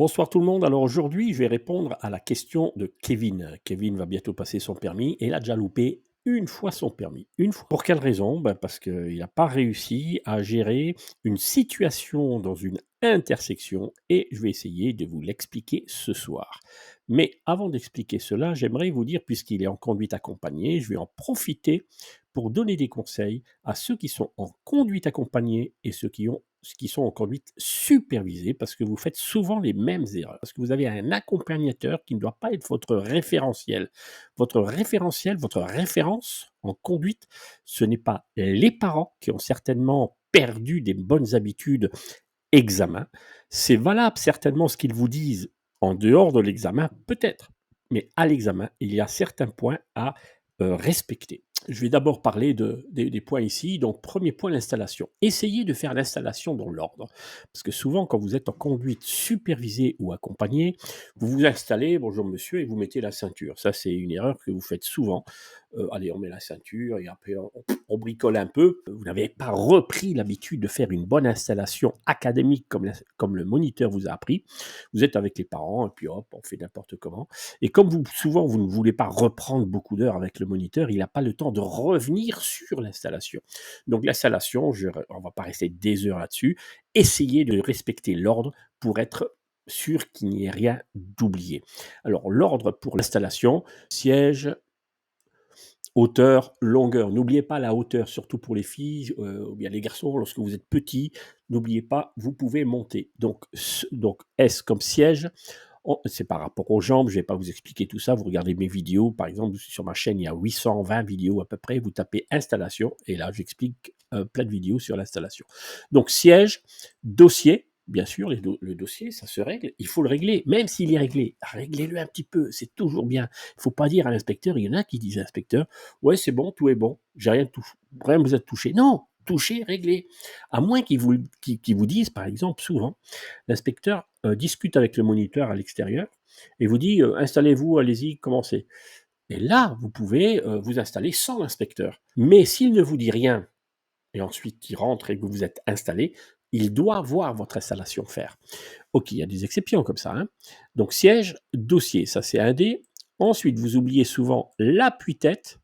Bonsoir tout le monde. Alors aujourd'hui, je vais répondre à la question de Kevin. Kevin va bientôt passer son permis et il a déjà loupé une fois son permis. Une fois. Pour quelle raison? Parce qu'il n'a pas réussi à gérer une situation dans une intersection et je vais essayer de vous l'expliquer ce soir. Mais avant d'expliquer cela, j'aimerais vous dire, puisqu'il est en conduite accompagnée, je vais en profiter pour donner des conseils à ceux qui sont en conduite accompagnée et ceux qui sont en conduite supervisée, parce que vous faites souvent les mêmes erreurs. Parce que vous avez un accompagnateur qui ne doit pas être votre référentiel. Votre référentiel, votre référence en conduite, ce n'est pas les parents qui ont certainement perdu des bonnes habitudes examen. C'est valable certainement ce qu'ils vous disent en dehors de l'examen, peut-être. Mais à l'examen, il y a certains points à respecter. Je vais d'abord parler des points ici. Donc, premier point, l'installation. Essayez de faire l'installation dans l'ordre. Parce que souvent, quand vous êtes en conduite supervisée ou accompagnée, vous vous installez, bonjour monsieur, et vous mettez la ceinture. Ça, c'est une erreur que vous faites souvent. Allez, on met la ceinture et après on bricole un peu. Vous n'avez pas repris l'habitude de faire une bonne installation académique comme le moniteur vous a appris. Vous êtes avec les parents et puis hop, on fait n'importe comment. Et comme souvent vous ne voulez pas reprendre beaucoup d'heures avec le moniteur, il n'a pas le temps de revenir sur l'installation. Donc l'installation, on ne va pas rester des heures là-dessus. Essayez de respecter l'ordre pour être sûr qu'il n'y ait rien d'oublié. Alors l'ordre pour l'installation, siège, hauteur, longueur. N'oubliez pas la hauteur, surtout pour les filles ou bien les garçons, lorsque vous êtes petit, n'oubliez pas, vous pouvez monter. Donc S comme siège, c'est par rapport aux jambes, je ne vais pas vous expliquer tout ça, vous regardez mes vidéos, par exemple, sur ma chaîne, il y a 820 vidéos à peu près, vous tapez installation, et là, j'explique plein de vidéos sur l'installation. Donc siège, dossier, bien sûr, le dossier, ça se règle, il faut le régler, même s'il est réglé, réglez-le un petit peu, c'est toujours bien. Il ne faut pas dire à l'inspecteur, il y en a qui disent à l'inspecteur, ouais, c'est bon, tout est bon, j'ai rien besoin de toucher. Non, toucher, régler. À moins qu'ils vous disent, par exemple, souvent, l'inspecteur discute avec le moniteur à l'extérieur et vous dit installez-vous, allez-y, commencez. Et là, vous pouvez vous installer sans l'inspecteur. Mais s'il ne vous dit rien et ensuite il rentre et que vous vous êtes installé, il doit voir votre installation faire. Ok, il y a des exceptions comme ça. Hein. Donc siège, dossier, ça c'est un D. Ensuite, vous oubliez souvent l'appui-tête.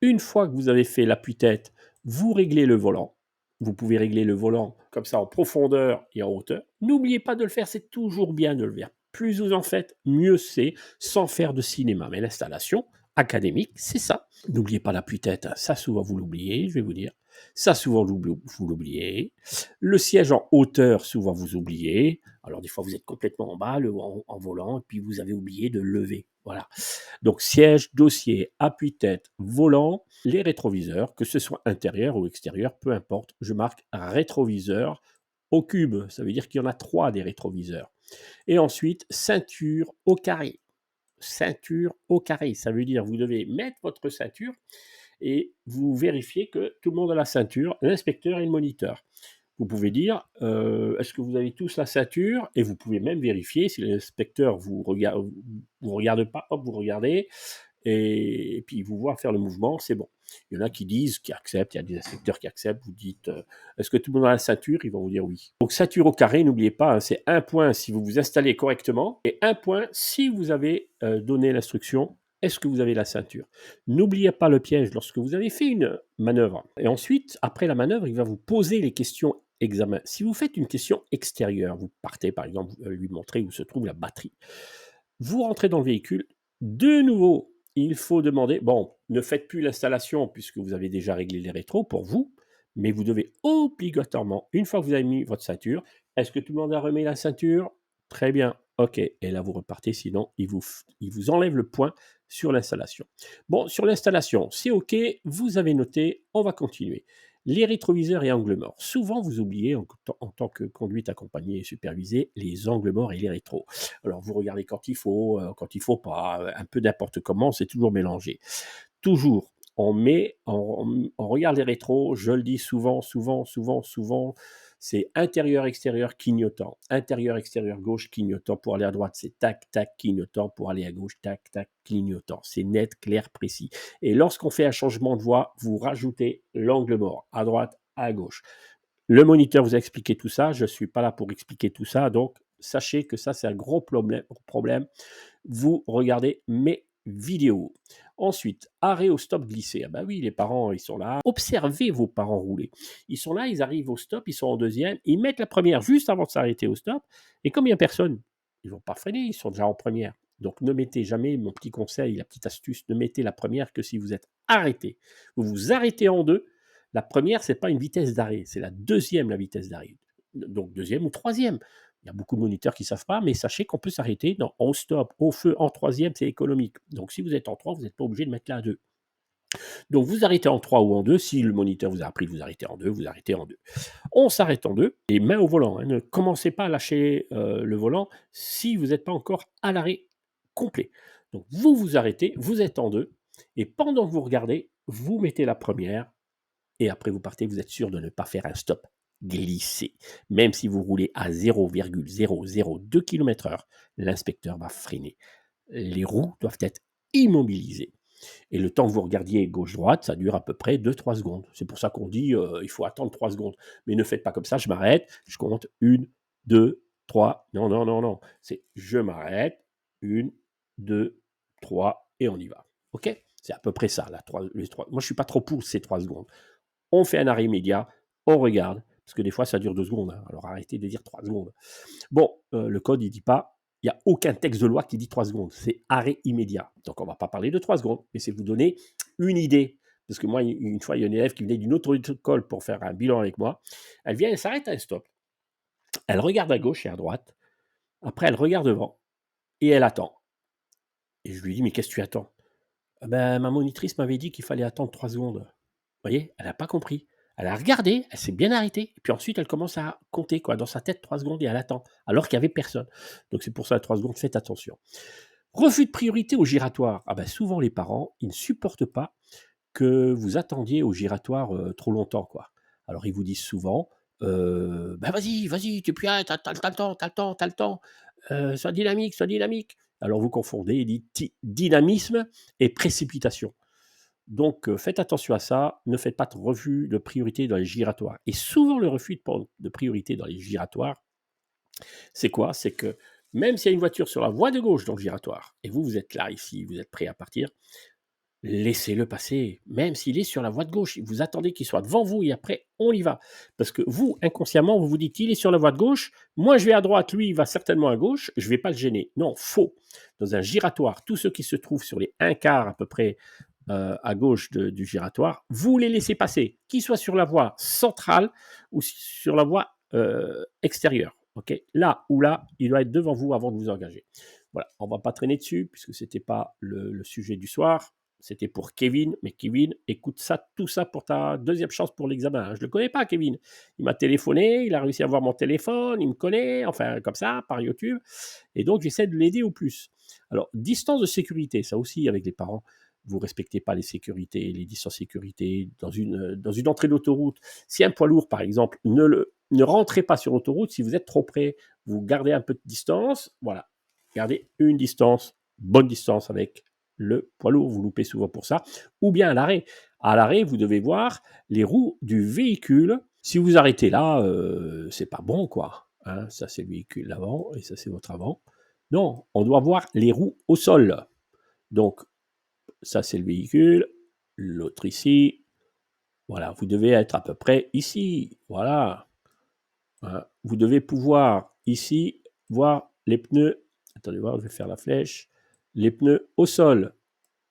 Une fois que vous avez fait l'appui-tête, vous réglez le volant. Vous pouvez régler le volant comme ça en profondeur et en hauteur. N'oubliez pas de le faire, c'est toujours bien de le faire. Plus vous en faites, mieux c'est, sans faire de cinéma. Mais l'installation académique, c'est ça. N'oubliez pas l'appui-tête, hein. Ça souvent vous l'oubliez, je vais vous dire. Ça souvent vous l'oubliez. Le siège en hauteur, souvent vous oubliez. Alors des fois vous êtes complètement en bas en volant et puis vous avez oublié de lever. Voilà. Donc siège, dossier, appuie-tête, volant, les rétroviseurs, que ce soit intérieur ou extérieur, peu importe, je marque rétroviseur au cube, ça veut dire qu'il y en a 3 des rétroviseurs. Et ensuite, ceinture au carré. Ceinture au carré, ça veut dire vous devez mettre votre ceinture et vous vérifiez que tout le monde a la ceinture, l'inspecteur et le moniteur. Vous pouvez dire, est-ce que vous avez tous la ceinture? Et vous pouvez même vérifier si l'inspecteur vous regarde pas, hop, vous regardez, et puis il vous voit faire le mouvement, c'est bon. Il y en a qui disent, qui acceptent, il y a des inspecteurs qui acceptent, vous dites, est-ce que tout le monde a la ceinture? Ils vont vous dire oui. Donc ceinture au carré, n'oubliez pas, hein, c'est 1 point si vous vous installez correctement, et 1 point si vous avez donné l'instruction, est-ce que vous avez la ceinture? N'oubliez pas le piège lorsque vous avez fait une manœuvre. Et ensuite, après la manœuvre, il va vous poser les questions examen. Si vous faites une question extérieure, vous partez par exemple lui montrer où se trouve la batterie. Vous rentrez dans le véhicule, de nouveau, il faut demander, bon, ne faites plus l'installation puisque vous avez déjà réglé les rétros pour vous, mais vous devez obligatoirement, une fois que vous avez mis votre ceinture, est-ce que tout le monde a remis la ceinture? Très bien, ok. Et là, vous repartez, sinon, il vous enlève le point sur l'installation. Bon, sur l'installation, c'est ok, vous avez noté, on va continuer. Les rétroviseurs et angles morts. Souvent, vous oubliez, en tant que conduite accompagnée et supervisée, les angles morts et les rétros. Alors, vous regardez quand il faut pas, un peu n'importe comment, c'est toujours mélangé. Toujours, on regarde les rétros, je le dis souvent, c'est intérieur, extérieur, clignotant. Intérieur, extérieur, gauche, clignotant. Pour aller à droite, c'est tac, tac, clignotant. Pour aller à gauche, tac, tac, clignotant. C'est net, clair, précis. Et lorsqu'on fait un changement de voie, vous rajoutez l'angle mort, à droite, à gauche. Le moniteur vous a expliqué tout ça, je ne suis pas là pour expliquer tout ça, donc sachez que ça, c'est un gros problème. Vous regardez mes vidéos. Ensuite, arrêt au stop glissé. Ah bah oui, les parents, ils sont là. Observez vos parents rouler. Ils sont là, ils arrivent au stop, ils sont en deuxième, ils mettent la première juste avant de s'arrêter au stop. Et comme il n'y a personne, ils vont pas freiner, ils sont déjà en première. Donc ne mettez jamais, mon petit conseil, la petite astuce, ne mettez la première que si vous êtes arrêté. Vous vous arrêtez en deux. La première, c'est pas une vitesse d'arrêt, c'est la deuxième, la vitesse d'arrêt. Donc deuxième ou troisième. Il y a beaucoup de moniteurs qui ne savent pas, mais sachez qu'on peut s'arrêter au stop, au feu, en troisième, c'est économique. Donc si vous êtes en 3, vous n'êtes pas obligé de mettre là à 2. Donc vous arrêtez en 3 ou en 2. Si le moniteur vous a appris de vous arrêter en 2, vous arrêtez en 2. On s'arrête en 2 et main au volant. Ne commencez pas à lâcher le volant si vous n'êtes pas encore à l'arrêt complet. Donc vous vous arrêtez, vous êtes en 2 et pendant que vous regardez, vous mettez la première et après vous partez, vous êtes sûr de ne pas faire un stop glissé. Même si vous roulez à 0,002 km/h, l'inspecteur va freiner. Les roues doivent être immobilisées. Et le temps que vous regardiez gauche-droite, ça dure à peu près 2-3 secondes. C'est pour ça qu'on dit il faut attendre 3 secondes. Mais ne faites pas comme ça, je m'arrête, je compte 1, 2, 3. Non, non, non, non. C'est je m'arrête, 1, 2, 3 et on y va. OK? C'est à peu près ça, les 3. Moi, je ne suis pas trop pour ces 3 secondes. On fait un arrêt immédiat, on regarde, parce que des fois, ça dure 2 secondes. Hein, alors arrêtez de dire 3 secondes. Bon, le code, il dit pas, il n'y a aucun texte de loi qui dit 3 secondes. C'est arrêt immédiat. Donc, on ne va pas parler de 3 secondes, mais c'est vous donner une idée. Parce que moi, une fois, il y a une élève qui venait d'une autre école pour faire un bilan avec moi. Elle vient, elle s'arrête à un stop. Elle regarde à gauche et à droite. Après, elle regarde devant et elle attend. Et je lui dis, mais qu'est-ce que tu attends? Ben, ma monitrice m'avait dit qu'il fallait attendre 3 secondes. Vous voyez, elle n'a pas compris. Elle a regardé, elle s'est bien arrêtée, et puis ensuite elle commence à compter quoi, dans sa tête 3 secondes et elle attend, alors qu'il n'y avait personne. Donc c'est pour ça, 3 secondes, faites attention. Refus de priorité au giratoire. Ah ben souvent les parents, ils ne supportent pas que vous attendiez au giratoire trop longtemps, quoi. Alors ils vous disent souvent, bah vas-y, vas-y, tu peux, t'as le temps, t'as le temps, t'as le temps. Sois dynamique, sois dynamique. Alors vous confondez dynamisme et précipitation. Donc, faites attention à ça. Ne faites pas de refus de priorité dans les giratoires. Et souvent, le refus de priorité dans les giratoires, c'est quoi? C'est que même s'il y a une voiture sur la voie de gauche dans le giratoire, et vous, vous êtes là, ici, vous êtes prêt à partir, laissez-le passer. Même s'il est sur la voie de gauche, vous attendez qu'il soit devant vous et après, on y va. Parce que vous, inconsciemment, vous vous dites, il est sur la voie de gauche, moi je vais à droite, lui il va certainement à gauche, je ne vais pas le gêner. Non, faux. Dans un giratoire, tous ceux qui se trouvent sur les 1/4 à peu près à gauche du giratoire, vous les laissez passer, qu'ils soient sur la voie centrale ou sur la voie extérieure. Okay, là ou là, il doit être devant vous avant de vous engager. Voilà, on ne va pas traîner dessus puisque ce n'était pas le sujet du soir. C'était pour Kevin, mais Kevin, écoute ça, tout ça pour ta deuxième chance pour l'examen. Je ne le connais pas, Kevin. Il m'a téléphoné, il a réussi à avoir mon téléphone, il me connaît, enfin comme ça, par YouTube. Et donc, j'essaie de l'aider au plus. Alors, distance de sécurité, ça aussi avec les parents. Vous ne respectez pas les sécurités, les distances de sécurité. Dans une entrée d'autoroute, si un poids lourd, par exemple, ne rentrez pas sur l'autoroute si vous êtes trop près. Vous gardez un peu de distance. Voilà. Gardez une distance, bonne distance avec le poids lourd. Vous loupez souvent pour ça. Ou bien à l'arrêt. À l'arrêt, vous devez voir les roues du véhicule. Si vous arrêtez là, c'est pas bon, quoi. Hein, ça, c'est le véhicule d'avant et ça, c'est votre avant. Non, on doit voir les roues au sol. Donc, ça, c'est le véhicule. L'autre ici. Voilà, vous devez être à peu près ici. Voilà. Vous devez pouvoir ici voir les pneus. Attendez voir, je vais faire la flèche. Les pneus au sol.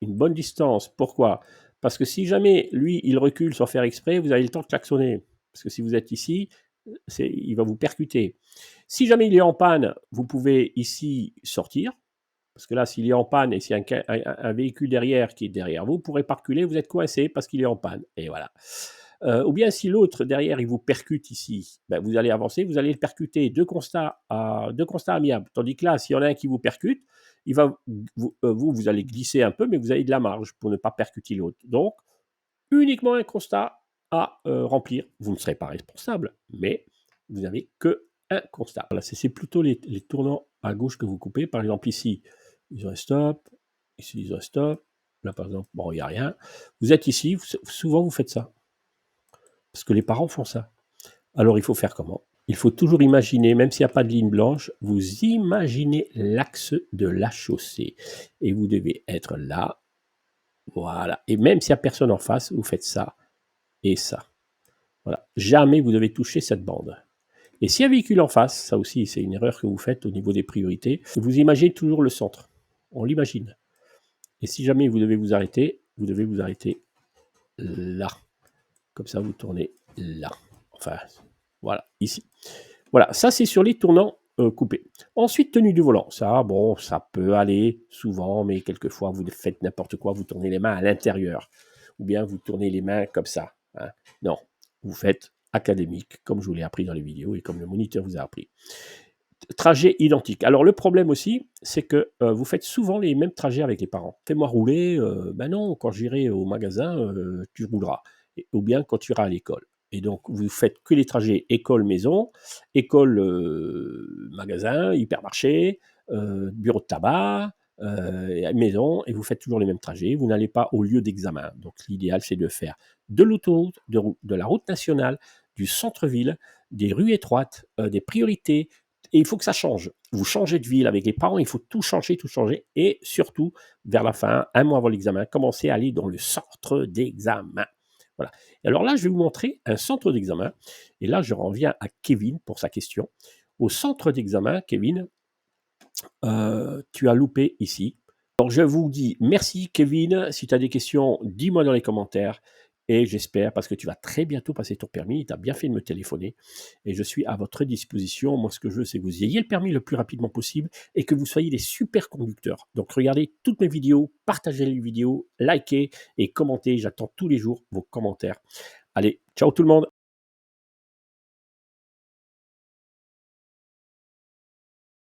Une bonne distance. Pourquoi? Parce que si jamais lui, il recule sans faire exprès, vous avez le temps de klaxonner. Parce que si vous êtes ici, il va vous percuter. Si jamais il est en panne, vous pouvez ici sortir. Parce que là, s'il est en panne et s'il y a un véhicule derrière qui est derrière vous, vous ne pourrez pas reculer, vous êtes coincé parce qu'il est en panne. Et voilà. Ou bien si l'autre derrière, il vous percute ici, ben, vous allez avancer, vous allez le percuter deux constats amiables. Tandis que là, s'il y en a un qui vous percute, vous allez glisser un peu, mais vous avez de la marge pour ne pas percuter l'autre. Donc, uniquement un constat à remplir. Vous ne serez pas responsable, mais vous n'avez que un constat. Voilà, c'est plutôt les tournants à gauche que vous coupez. Par exemple, ici, ils ont un stop. Ici, ils ont un stop. Là, par exemple, bon, il n'y a rien. Vous êtes ici, souvent vous faites ça. Parce que les parents font ça. Alors, il faut faire comment? Il faut toujours imaginer, même s'il n'y a pas de ligne blanche, vous imaginez l'axe de la chaussée et vous devez être là, voilà, et même s'il n'y a personne en face, vous faites ça et ça. Voilà, jamais vous devez toucher cette bande. Et s'il y a un véhicule en face, ça aussi c'est une erreur que vous faites au niveau des priorités, vous imaginez toujours le centre. On l'imagine. Et si jamais vous devez vous arrêter là. Comme ça, vous tournez là. Enfin, voilà, ici. Voilà, ça c'est sur les tournants coupés. Ensuite, tenue du volant. Ça, bon, ça peut aller souvent, mais quelquefois, vous faites n'importe quoi, vous tournez les mains à l'intérieur. Ou bien vous tournez les mains comme ça. Hein. Non, vous faites académique, comme je vous l'ai appris dans les vidéos et comme le moniteur vous a appris. Trajet identique. Alors le problème aussi, c'est que vous faites souvent les mêmes trajets avec les parents. Fais-moi rouler, ben non, quand j'irai au magasin, tu rouleras. Ou bien quand tu iras à l'école. Et donc vous faites que les trajets école-maison, école-magasin, hypermarché, bureau de tabac, maison, et vous faites toujours les mêmes trajets. Vous n'allez pas au lieu d'examen. Donc l'idéal, c'est de faire de l'autoroute, de la route nationale, du centre-ville, des rues étroites, des priorités, et il faut que ça change. Vous changez de ville avec les parents, il faut tout changer, tout changer. Et surtout, vers la fin, un mois avant l'examen, commencez à aller dans le centre d'examen. Voilà. Et alors là, je vais vous montrer un centre d'examen. Et là, je reviens à Kevin pour sa question. Au centre d'examen, Kevin, tu as loupé ici. Alors, je vous dis merci, Kevin. Si tu as des questions, dis-moi dans les commentaires. Et j'espère, parce que tu vas très bientôt passer ton permis, tu as bien fait de me téléphoner. Et je suis à votre disposition. Moi, ce que je veux, c'est que vous ayez le permis le plus rapidement possible et que vous soyez des super conducteurs. Donc, regardez toutes mes vidéos, partagez les vidéos, likez et commentez. J'attends tous les jours vos commentaires. Allez, ciao tout le monde!